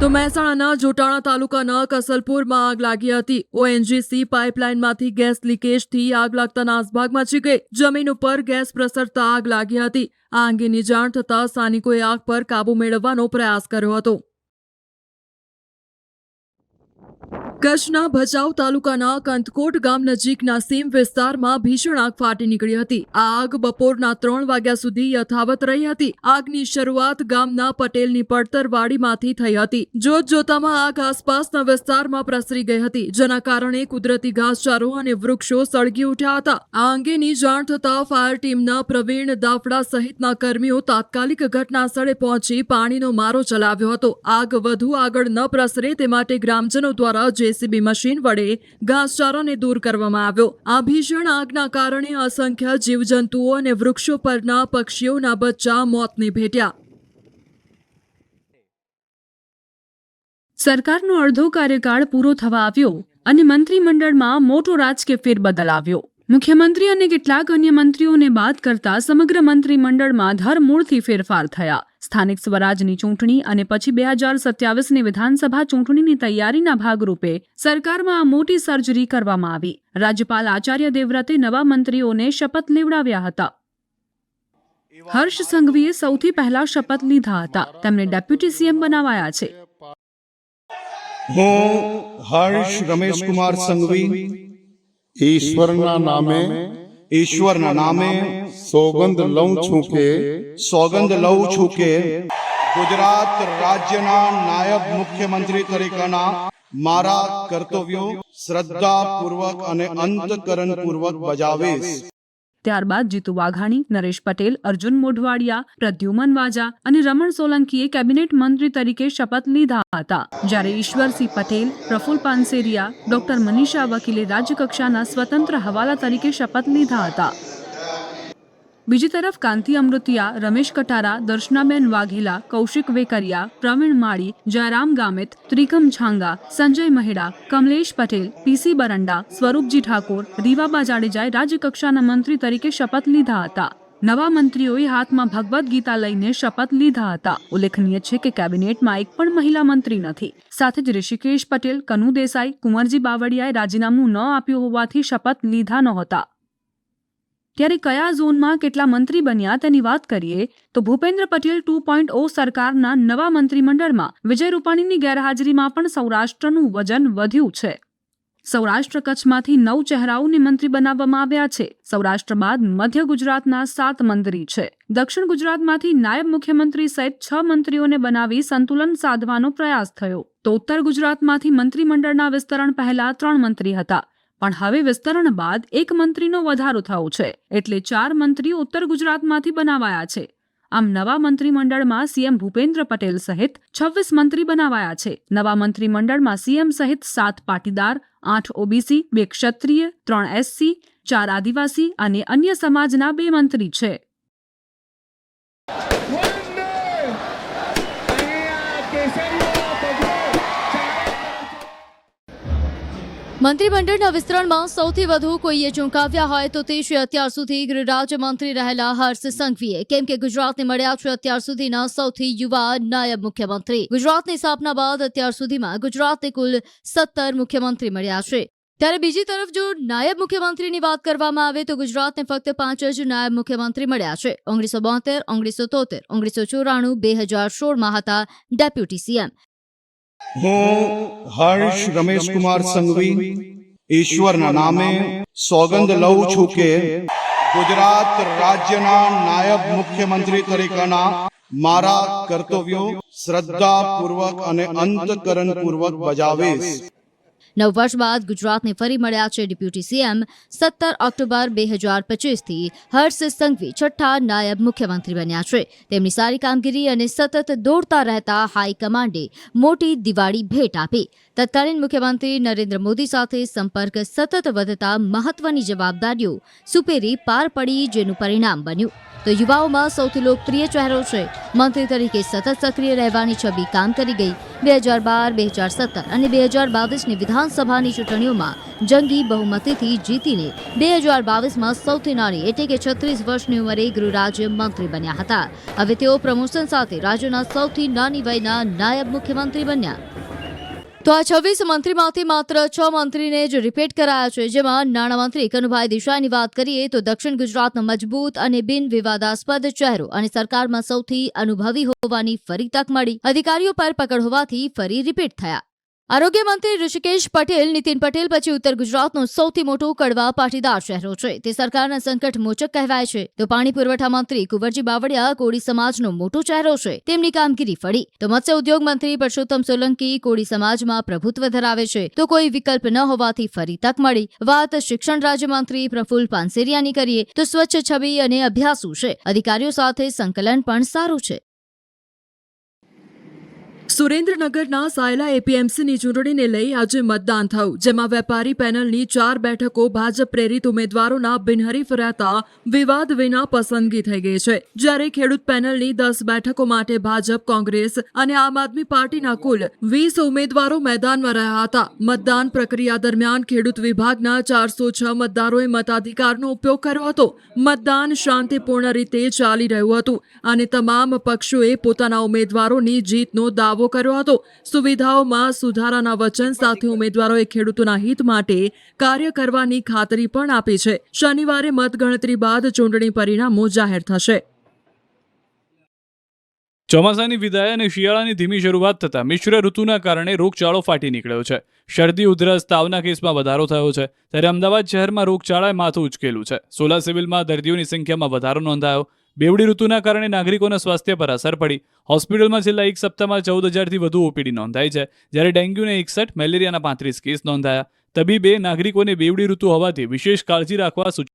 તો મહેસાણાના જોટાણા તાલુકાના કસલપુરમાં આગ લાગી હતી। ઓએનજીસી પાઇપલાઇનમાંથી ગેસ લીકેજથી આગ લાગતા નાસભાગ મચી ગઈ। જમીન ઉપર ગેસ પ્રસરતા આગ લાગી હતી। આ અંગેની જાણ થતાં સ્થાનિકોએ આગ પર કાબુ મેળવવાનો પ્રયાસ કર્યો હતો। કચ્છના ભચાઉ તાલુકાના કંથકોટ ગામ નજીકના સીમ વિસ્તારમાં ભીષણ આગ ફાટી નીકળી હતી। આ આગ બપોરના 3 વાગ્યા સુધી યથાવત રહી હતી। આગની શરૂઆત ગામના પટેલની પડતરવાડીમાંથી થઈ હતી। જોતજોતામાં આગ આસપાસના વિસ્તારમાં પ્રસરી ગઈ હતી, જેના કારણે કુદરતી ઘાસચારો અને વૃક્ષો સળગી ઉઠ્યા હતા। આ અંગેની જાણ થતાં ફાયર ટીમના પ્રવીણ દાફડા સહિતના કર્મીઓ તાત્કાલિક ઘટનાસ્થળે પહોંચી પાણીનો મારો ચલાવ્યો હતો। આગ વધુ આગળ ન પ્રસરે તે માટે ગ્રામજનો દ્વારા જેસીબી મશીન વડે ઘાસચારાને દૂર કરવામાં આવ્યો। આ ભીષણ આગના કારણે અસંખ્ય જીવજંતુઓ અને વૃક્ષો પરના પક્ષીઓના બચ્ચા મોતને ભેટ્યા। સરકારનો અડધો કાર્યકાળ પૂરો થવા આવ્યો અને મંત્રીમંડળમાં મોટો રાજકીય ફેરબદલ આવ્યો। મુખ્યમંત્રી અને કેટલાક અન્ય મંત્રીઓને બાદ કરતા સમગ્ર મંત્રીમંડળમાં ધરમૂળથી ફેરફાર થયા। સ્થાનિક સ્વરાજની ચૂંટણી અને પછી 2027ની વિધાનસભા ચૂંટણીની તૈયારીના ભાગરૂપે સરકારમાં આ મોટી સર્જરી કરવામાં આવી। રાજ્યપાલ આચાર્ય દેવવ્રતે નવા મંત્રીઓને શપથ લેવડાવ્યા હતા। હર્ષ સંઘવીએ સૌથી પહેલા શપથ લીધા હતા। તેમને ડેપ્યુટી સીએમ બનાવાયા છે। હું હર્ષ રમેશ કુમાર સંઘવી ઈશ્વરના નામે સોગંદ લઉં છું કે ગુજરાત રાજ્યના નાયબ મુખ્યમંત્રી તરીકેના મારા કર્તવ્યો શ્રદ્ધાપૂર્વક અને અંતઃકરણપૂર્વક બજાવીશ। ત્યારબાદ જીતુ વાઘાણી, નરેશ પટેલ, અર્જુન મોઢવાડિયા, પ્રદ્યુમન વાજા અને રમણ સોલંકીએ કેબિનેટ મંત્રી તરીકે શપથ લીધા હતા, જ્યારે ઈશ્વરસિંહ પટેલ, પ્રફુલ પાનસેરિયા, ડોક્ટર મનીષા વકીલે રાજ્યકક્ષાના સ્વતંત્ર હવાલા તરીકે શપથ લીધા હતા। બીજી તરફ કાંતિ અમૃતિયા, રમેશ કટારા, દર્શનાબેન વાઘેલા, કૌશિક વેકરિયા, પ્રવીણ માળી, જયરામ ગામિત, ત્રિકમ છાંગા, સંજય મહેડા, કમલેશ પટેલ, પીસી બરંડા, સ્વરૂપજી ઠાકોર, રીવાબા જાડેજાએ રાજ્યકક્ષાના મંત્રી તરીકે શપથ લીધા હતા। નવા મંત્રીઓએ હાથમાં ભગવદ્ ગીતા લઈને શપથ લીધા હતા। ઉલ્લેખનીય છે કે કેબિનેટમાં એક પણ મહિલા મંત્રી નથી। સાથે જ ઋષિકેશ પટેલ, કનુ દેસાઈ, કુંવરજી બાવળિયાએ રાજીનામું ન આપ્યું હોવાથી શપથ લીધા નહોતા। ત્યારે કયા ઝોનમાં કેટલા મંત્રી બન્યા તેની વાત કરીએ તો ભૂપેન્દ્ર પટેલ 2.0 સરકારના નવા મંત્રીમંડળમાં વિજય રૂપાણીની ગેરહાજરીમાં પણ સૌરાષ્ટ્રનું વજન વધ્યું છે। સૌરાષ્ટ્ર કચ્છમાંથી 9 ચહેરાઓને મંત્રી બનાવવામાં આવ્યા છે। સૌરાષ્ટ્ર બાદ મધ્ય ગુજરાતના 7 મંત્રી છે। દક્ષિણ ગુજરાતમાંથી નાયબ મુખ્યમંત્રી સહિત 6 મંત્રીઓને બનાવી સંતુલન સાધવાનો પ્રયાસ થયો, તો ઉત્તર ગુજરાતમાંથી મંત્રીમંડળના વિસ્તરણ પહેલા 3 મંત્રી હતા, પણ હવે વિસ્તરણ બાદ 1 મંત્રીનો વધારો થયો છે, એટલે 4 મંત્રી ઉત્તર ગુજરાતમાંથી બનાવાયા છે। આમ નવા મંત્રીમંડળમાં સીએમ ભૂપેન્દ્ર પટેલ સહિત 26 મંત્રી બનાવાયા છે। નવા મંત્રીમંડળમાં સીએમ સહિત 7 પાટીદાર, 8 ઓબીસી, 2 ક્ષત્રિય, 3 એસસી, 4 આદિવાસી અને અન્ય સમાજના 2 મંત્રી છે। મંત્રીમંડળના વિસ્તરણમાં સૌથી વધુ કોઈએ ચોંકાવ્યા હોય તો તે છે અત્યાર સુધી ગૃહ રાજ્યમંત્રી રહેલા હર્ષ સંઘવીએ, કેમ કે ગુજરાતને મળ્યા છે અત્યાર સુધીના સૌથી યુવા નાયબ મુખ્યમંત્રી। ગુજરાતની સ્થાપના બાદ અત્યાર સુધીમાં ગુજરાતને કુલ 17 મુખ્યમંત્રી મળ્યા છે। ત્યારે બીજી તરફ જો નાયબ મુખ્યમંત્રીની વાત કરવામાં આવે તો ગુજરાતને ફક્ત 5 જ નાયબ મુખ્યમંત્રી મળ્યા છે। 1972, 1973, 1994, 2016માં હતા ડેપ્યુટી સીએમ। હું હર્ષ રમેશ કુમાર સંઘવી ઈશ્વરના નામે સોગંદ લઉં છું કે ગુજરાત રાજ્યના નાયબ મુખ્યમંત્રી તરીકેના મારા કર્તવ્યો શ્રદ્ધાપૂર્વક અને અંતઃકરણપૂર્વક બજાવીશ। 9 વર્ષ બાદ ગુજરાતને ફરી મળ્યા છે deputy CM. 17 October 2025થી Harsh Sanghavi 6ઠા નાયબ મુખ્યમંત્રી બન્યા છે। તેમની સારી કામગીરી અને સતત દોડતા રહેતા હાઈકમાન્ડે મોટી દિવાળી ભેટ આપી। તત્કાલીન મુખ્યમંત્રી નરેન્દ્ર મોદી સાથે સંપર્ક સતત વધતા મહત્વની જવાબદારીઓ સુપેરી પાર પડી, જેનું પરિણામ બન્યું તો યુવાઓમાં સૌથી લોકપ્રિય ચહેરો છે। મંત્રી તરીકે સતત સક્રિય રહેવાની છબી કામ કરી ગઈ। 2012, 2017 અને 2022ની વિધાન વિધાનસભાની ચૂંટણીઓમાં જંગી બહુમતીથી જીતીને 2022માં સૌથી નાની એટલે કે 36 વર્ષની ઉંમરે ગૃહ રાજ્ય મંત્રી બન્યા હતા. હવે તેઓ પ્રમોશન સાથે રાજ્યના સૌથી નાની વયના નાયબ મુખ્યમંત્રી બન્યા. તો આ 26 મંત્રીમાંથી માત્ર 6 મંત્રીને જ રિપીટ કરાયા છે, જેમાં નાણામંત્રી કનુભાઈ દેસાઈની વાત કરીએ તો દક્ષિણ ગુજરાતનો મજબૂત અને બિન વિવાદાસ્પદ ચહેરો અને સરકારમાં સૌથી અનુભવી હોવાની ફરી તક મળી. અધિકારીઓ પર પકડ હોવાથી ફરી રિપીટ થયા. આરોગ્ય મંત્રી ઋષિકેશ પટેલ નીતિન પટેલ પછી ઉત્તર ગુજરાતનો સૌથી મોટો કડવા પાટીદાર ચહેરો છે. તે સરકારના સંકટ મોચક કહેવાય છે. તો પાણી પુરવઠા મંત્રી કુંવરજી બાવળિયા કોળી સમાજનો મોટો ચહેરો છે. તેમની કામગીરી ફળી. તો મત્સ્ય ઉદ્યોગ મંત્રી પરસોત્તમ સોલંકી કોળી સમાજમાં પ્રભુત્વ ધરાવે છે. તો કોઈ વિકલ્પ ન હોવાથી ફરી તક મળી. વાત શિક્ષણ રાજ્યમંત્રી પ્રફુલ્લ પાનસેરિયાની કરીએ તો સ્વચ્છ છબી અને અભ્યાસુ છે. અધિકારીઓ સાથે સંકલન પણ સારું છે. સુરેન્દ્રનગરના સાયલા એપીએમસીની ચૂંટણીને લઈ આજે મતદાન થયું, જેમાં વેપારી પેનલની 4 બેઠકો ભાજપ પ્રેરિત ઉમેદવારોના બિનહરીફ રહેતા વિવાદ વિના પસંદગી થઈ ગઈ છે. જ્યારે ખેડૂત પેનલની 10 બેઠકો માટે ભાજપ, કોંગ્રેસ અને આમ આદમી પાર્ટીના કુલ 20 ઉમેદવારો મેદાનમાં રહ્યા હતા. મતદાન પ્રક્રિયા દરમિયાન ખેડૂત વિભાગના 406 મતદારોએ મતાધિકારનો ઉપયોગ કર્યો હતો. મતદાન શાંતિપૂર્ણ રીતે ચાલી રહ્યું હતું અને તમામ પક્ષોએ પોતાના ઉમેદવારોની જીતનો દાવો કર્યો હતો. સુવિધાઓમાં સુધારાના વચન સાથે ઉમેદવારોએ ખેડૂતોના હિત માટે કાર્ય કરવાની ખાતરી પણ આપી છે. શનિવારે મતગણતરી બાદ ચૂંટણી પરિણામો જાહેર થશે. ચોમાસાની વિદાય અને શિયાળાની ધીમી શરૂઆત થતાં મિશ્ર ઋતુના કારણે રોગચાળો ફાટી નીકળ્યો છે. શરદી, ઉધરસ, તાવના કેસમાં વધારો થયો છે. ત્યારે અમદાવાદ શહેરમાં રોગચાળાએ માથું ઉચકેલું છે. સોલા સિવિલમાં દર્દીઓની સંખ્યામાં વધારો નોંધાયો. બેવડી ઋતુના કારણે નાગરિકોના સ્વાસ્થ્ય પર અસર પડી. હોસ્પિટલમાં છેલ્લા એક સપ્તાહમાં 14,000થી વધુ ઓપીડી નોંધાઈ છે. જ્યારે ડેન્ગ્યુના 61, મેલેરિયાના 35 કેસ નોંધાયા. તબીબે નાગરિકોને બેવડી ઋતુ હોવાથી વિશેષ કાળજી રાખવા